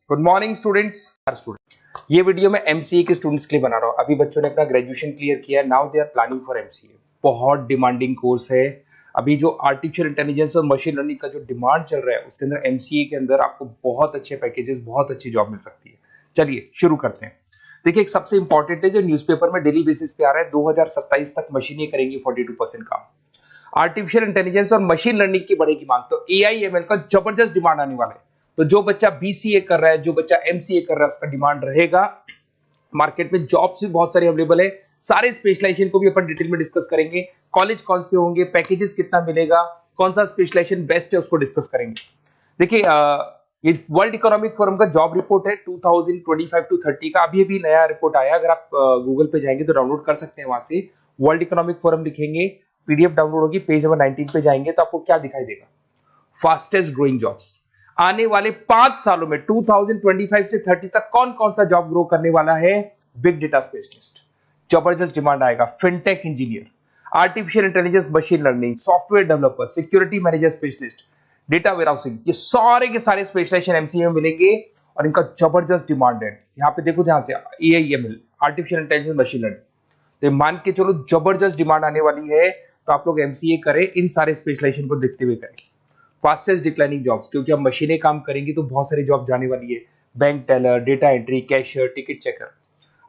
Good morning students. ये video मैं MCA के स्टूडेंट्स के लिए बना रहा हूँ। अभी बच्चों ने अपना ग्रेजुएशन क्लियर किया है, now they are planning for MCA. बहुत डिमांडिंग कोर्स है। अभी जो आर्टिफिशियल इंटेलिजेंस और मशीन लर्निंग का जो डिमांड चल रहा है उसके अंदर एमसीए के अंदर आपको बहुत अच्छे पैकेजेस, बहुत अच्छी जॉब मिल सकती है। चलिए शुरू करते हैं। देखिए, एक सबसे इंपॉर्टेंट है जो न्यूज़पेपर में डेली बेसिस पे आ रहा है, 2027 तक मशीनें करेंगी 42% काम। आर्टिफिशियल इंटेलिजेंस और मशीन लर्निंग की बढ़ेगी मांग, तो एआई एमएल का जबरदस्त डिमांड आने वाला है। तो जो बच्चा बीसीए कर रहा है, जो बच्चा एमसीए कर रहा है, उसका डिमांड रहेगा। मार्केट में जॉब्स भी बहुत सारी अवेलेबल है। सारे स्पेशलाइजेशन को भी अपन डिटेल में डिस्कस करेंगे। कॉलेज कौन से होंगे, पैकेजेस कितना मिलेगा, कौन सा स्पेशलाइजेशन बेस्ट है, उसको डिस्कस करेंगे। देखिए, ये वर्ल्ड इकोनॉमिक फोरम का जॉब रिपोर्ट है 2025 टू 30 का। अभी अभी नया रिपोर्ट आया, अगर आप गूगल पे जाएंगे तो डाउनलोड कर सकते हैं। वहां से वर्ल्ड इकोनॉमिक फोरम लिखेंगे, पीडीएफ डाउनलोड होगी, पेज नंबर 19 पे जाएंगे तो आपको क्या दिखाई देगा, फास्टेस्ट ग्रोइंग जॉब्स। आने वाले 5 सालों में 2025 से 30 तक कौन कौन सा जॉब ग्रो करने वाला है। बिग डेटा स्पेशलिस्ट, जबरदस्त डिमांड आएगा। Fintech engineer, artificial intelligence machine learning, software developer, security manager specialist, data warehousing, ये सारे के सारे स्पेशलाइजेशन एमसीए में मिलेंगे और इनका जबरदस्त डिमांड है। यहाँ पे देखो, ध्यान से, AIML, artificial intelligence machine learning, तो मान के चलो जबरदस्त डिमांड आने वाली है। तो आप लोग एमसीए करें, इन सारे स्पेशलाइजेशन को देखते हुए करें। फास्टेस्ट डिक्लाइनिंग जॉब्स, क्योंकि अब मशीनें काम करेंगी तो बहुत सारी जॉब जाने वाली है। Bank teller, data entry, cashier, ticket checker.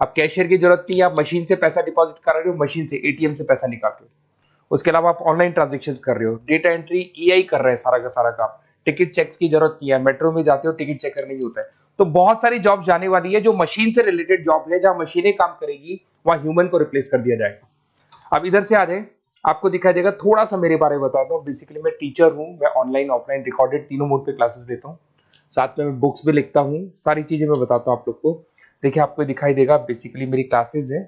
अब कैशियर की जरूरत नहीं है, आप मशीन से पैसा डिपॉजिट कर रहे हो, मशीन से एटीएम से पैसा निकाल रहे हो। उसके अलावा आप ऑनलाइन ट्रांजेक्शन कर रहे हो। डेटा एंट्री एआई कर रहा है सारा का सारा काम। टिकट चेक्स की जरूरत नहीं है, मेट्रो में जाते हो टिकट चेकर नहीं होता है। तो बहुत सारी जॉब जाने वाली है जो मशीन से रिलेटेड जॉब है, जहां मशीनें काम करेगी वहां ह्यूमन को रिप्लेस कर दिया जाएगा। अब इधर से आ जाए, आपको दिखाई देगा। थोड़ा सा मेरे बारे में बता दो। बेसिकली मैं टीचर हूं, मैं ऑनलाइन ऑफलाइन रिकॉर्डेड तीनों मोड पे क्लासेस लेता हूँ। साथ में मैं बुक्स भी लिखता हूँ, सारी चीजें मैं बताता हूँ आप लोग को। देखिए, आपको दिखाई देगा, बेसिकली मेरी क्लासेस है,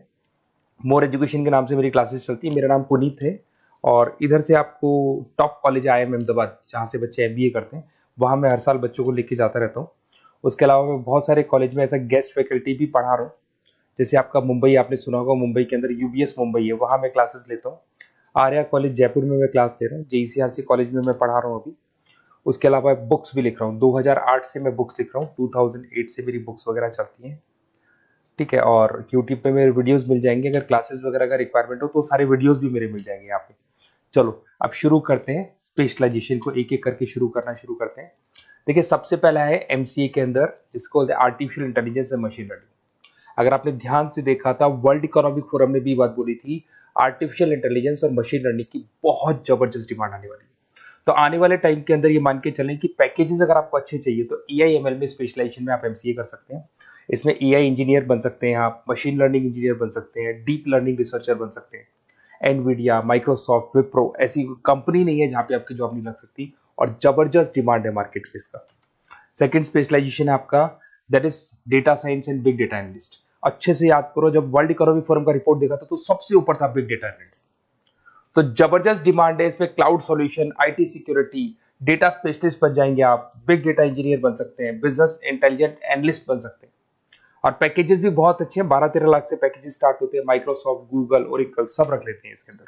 मोर एजुकेशन के नाम से मेरी क्लासेस चलती है। मेरा नाम पुनीत है और इधर से आपको टॉप कॉलेज IIM अहमदाबाद, जहाँ से बच्चे MBA करते हैं, वहाँ मैं हर साल बच्चों को लेके जाता रहता हूँ। उसके अलावा मैं बहुत सारे कॉलेज में ऐसा गेस्ट फैकल्टी भी पढ़ा रहा हूँ। जैसे आपका मुंबई, आपने सुना होगा, मुंबई के अंदर UBS मुंबई है, वहाँ मैं क्लासेस लेता हूँ। आर्या कॉलेज जयपुर में मैं क्लास ले रहा हूँ। JECRC कॉलेज में मैं पढ़ा रहा हूँ अभी। उसके अलावा बुक्स भी लिख रहा हूँ। 2008 से मैं बुक्स लिख रहा हूँ, 2008 से मेरी बुक्स वगैरह चलती हैं। ठीक है, और यूट्यूब पे मेरे वीडियोस मिल जाएंगे। अगर क्लासेस वगैरह का रिक्वायरमेंट हो तो सारे वीडियोस भी मेरे मिल जाएंगे यहाँ पे। चलो अब शुरू करते हैं, स्पेशलाइजेशन को एक एक करके शुरू करते हैं। देखिए, सबसे पहला है एमसीए के अंदर, जिसको बोलते हैं artificial intelligence and machine learning. अगर आपने ध्यान से देखा था, वर्ल्ड इकोनॉमिक फोरम ने भी बात बोली थी, आर्टिफिशियल इंटेलिजेंस और मशीन लर्निंग की बहुत जबरदस्त डिमांड आने वाली है। तो आने वाले टाइम के अंदर ये मान के चलें कि पैकेजेस अगर आपको अच्छे चाहिए तो एआईएमएल में स्पेशलाइजेशन में आप एमसीए कर सकते हैं। इसमें एआई इंजीनियर बन सकते हैं, आप मशीन लर्निंग इंजीनियर बन सकते हैं, डीप लर्निंग रिसर्चर बन सकते हैं। एनवीडिया, माइक्रोसॉफ्ट, विप्रो, ऐसी कंपनी नहीं है जहां पे आपकी जॉब नहीं लग सकती, और जबरदस्त डिमांड है मार्केट में इसका। सेकंड स्पेशलाइजेशन है आपका, that is data science and big data analyst. अच्छे से याद करो, जब वर्ल्ड इकोनॉमिक फोरम का रिपोर्ट देखा था तो सबसे ऊपर था बिग डेटा एनालिस्ट। तो जबरदस्त डिमांड है इसमें। Cloud solution, IT security, data specialist बन जाएंगे आप, बिग डेटा इंजीनियर बन सकते हैं, बिजनेस इंटेलिजेंट एनालिस्ट बन सकते हैं। और पैकेजेस भी बहुत अच्छे हैं, 12-13 लाख से पैकेजेस स्टार्ट होते हैं। माइक्रोसॉफ्ट, गूगल, ओरेकल सब रख लेते हैं इसके अंदर।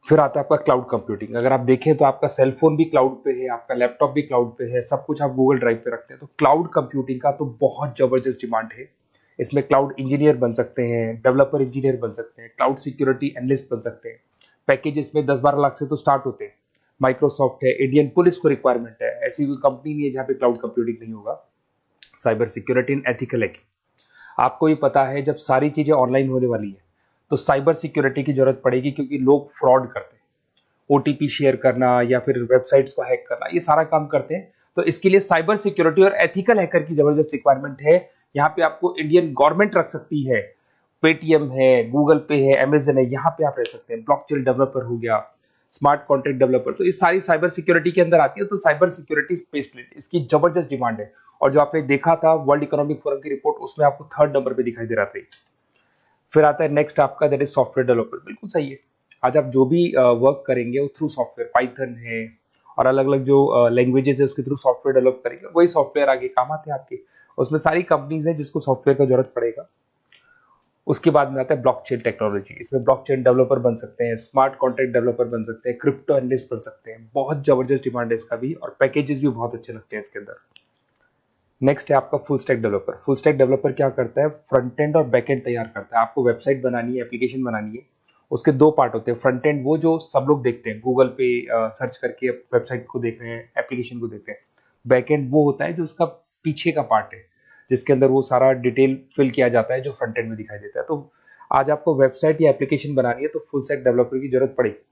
फिर आता है आपका क्लाउड कंप्यूटिंग। अगर आप देखें तो आपका सेल फोन भी क्लाउड पे है, आपका लैपटॉप भी क्लाउड पे है, सब कुछ आप गूगल ड्राइव पे रखते हैं। तो क्लाउड कंप्यूटिंग का तो बहुत जबरदस्त डिमांड है। इसमें क्लाउड इंजीनियर बन सकते हैं, डेवलपर इंजीनियर बन सकते हैं, क्लाउड सिक्योरिटी एनालिस्ट बन सकते हैं। पैकेज इसमें 10-12 लाख से तो स्टार्ट होते हैं। माइक्रोसॉफ्ट है, इंडियन पुलिस को रिक्वायरमेंट है, ऐसी कोई कंपनी नहीं है जहां पे क्लाउड कंप्यूटिंग नहीं होगा। Cyber security and ethical hacking, आपको ही पता है जब सारी चीजें ऑनलाइन होने वाली है तो साइबर सिक्योरिटी की जरूरत पड़ेगी, क्योंकि लोग फ्रॉड करते हैं। ओटीपी शेयर करना या फिर वेबसाइट्स को हैक करना, ये सारा काम करते हैं। तो इसके लिए साइबर सिक्योरिटी और एथिकल हैकर की जबरदस्त रिक्वायरमेंट है। यहाँ पे आपको इंडियन गवर्नमेंट रख सकती है, पेटीएम है, गूगल पे है, अमेजन है, यहाँ पे आप रह सकते हैं। ब्लॉकचेन डेवलपर हो गया, स्मार्ट कॉन्ट्रैक्ट डेवलपर, तो ये सारी साइबर सिक्योरिटी के अंदर आती है। तो साइबर सिक्योरिटी स्पेशलिस्ट, इसकी जबरदस्त डिमांड है। और जो आपने देखा था वर्ल्ड इकोनॉमिक फोरम की रिपोर्ट, उसमें आपको 3rd नंबर पे दिखाई दे रहा था। फिर आता है नेक्स्ट आपका, दैट इज सॉफ्टवेयर डेवलपर। बिल्कुल सही है, आज आप जो भी वर्क करेंगे वो थ्रू सॉफ्टवेयर, पाइथन है और अलग अलग जो लैंग्वेजेस है उसके थ्रू सॉफ्टवेयर डेवलप करेंगे, वही सॉफ्टवेयर आगे काम आते हैं आपके। उसमें सारी कंपनीज है जिसको सॉफ्टवेयर का जरूरत पड़ेगा। उसके बाद में आता है ब्लॉकचेन टेक्नोलॉजी। इसमें ब्लॉकचेन डेवलपर बन सकते हैं, स्मार्ट कॉन्ट्रैक्ट डेवलपर बन सकते हैं, क्रिप्टो एनालिस्ट बन सकते हैं। बहुत जबरदस्त डिमांड है इसका भी, और पैकेजेस भी बहुत अच्छे लगते हैं इसके अंदर। नेक्स्ट है आपका full stack developer. Full stack developer क्या करता है, फ्रंट एंड और बैक एंड तैयार करता है। आपको वेबसाइट बनानी है, एप्लीकेशन बनानी है, उसके दो पार्ट होते हैं। फ्रंट एंड वो जो सब लोग देखते हैं, गूगल पे सर्च करके वेबसाइट को देख रहे हैं, एप्लीकेशन को देख रहे हैं। बैक एंड वो होता है जो उसका पीछे का पार्ट है, जिसके अंदर वो सारा डिटेल फिल किया जाता है जो फ्रंट एंड में दिखाई देता है। तो आज आपको वेबसाइट या एप्लीकेशन बनानी है तो फुल स्टैक डेवलपर की जरूरत पड़ेगी।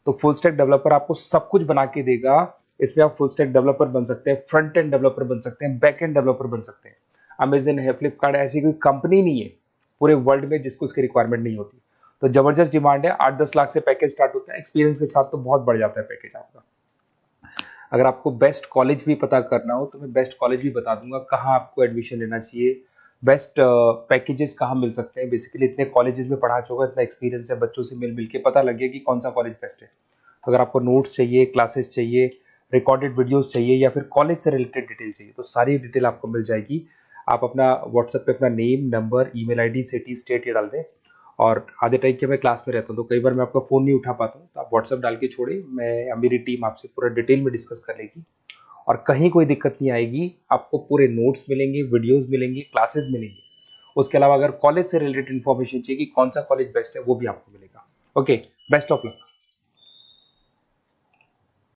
तो फुल स्टैक डेवलपर आपको सब कुछ बना के देगा। इसमें आप फुल स्टैक डेवलपर बन सकते हैं, फ्रंट एंड डेवलपर बन सकते हैं, बैक एंड डेवलपर बन सकते हैं। अमेजन है, फ्लिपकार्ट, ऐसी कोई कंपनी नहीं है पूरे वर्ल्ड में जिसको इसकी रिक्वायरमेंट नहीं होती। तो जबरदस्त डिमांड है, 8-10 लाख से पैकेज स्टार्ट होता है, एक्सपीरियंस के साथ तो बहुत बढ़ जाता है पैकेज आपका। अगर आपको बेस्ट कॉलेज भी पता करना हो तो मैं बेस्ट कॉलेज भी बता दूंगा, कहाँ आपको एडमिशन लेना चाहिए, बेस्ट पैकेजेस कहाँ मिल सकते हैं। बेसिकली इतने कॉलेजेस में पढ़ा चुका, इतना एक्सपीरियंस है, बच्चों से मिल मिल के पता लग गया कि कौन सा कॉलेज बेस्ट है। तो अगर आपको नोट्स चाहिए, क्लासेस चाहिए, रिकॉर्डेड वीडियोस चाहिए या फिर कॉलेज से रिलेटेड डिटेल चाहिए, तो सारी डिटेल आपको मिल जाएगी। आप अपना व्हाट्सएप पे अपना name, number, email ID, city, state ये डाल दें। और आधे टाइम के मैं क्लास में रहता हूँ तो कई बार मैं आपका फ़ोन नहीं उठा पाता हूँ, तो आप व्हाट्सएप डाल के छोड़े, मैं या मेरी टीम आपसे पूरा डिटेल में डिस्कस कर लेगी। और कहीं कोई दिक्कत नहीं आएगी, आपको पूरे नोट्स मिलेंगे, वीडियोस मिलेंगे, क्लासेस मिलेंगे। उसके अलावा अगर कॉलेज से रिलेटेड इन्फॉर्मेशन चाहिए कि कौन सा कॉलेज बेस्ट है, वो भी आपको मिलेगा। Okay, best of luck.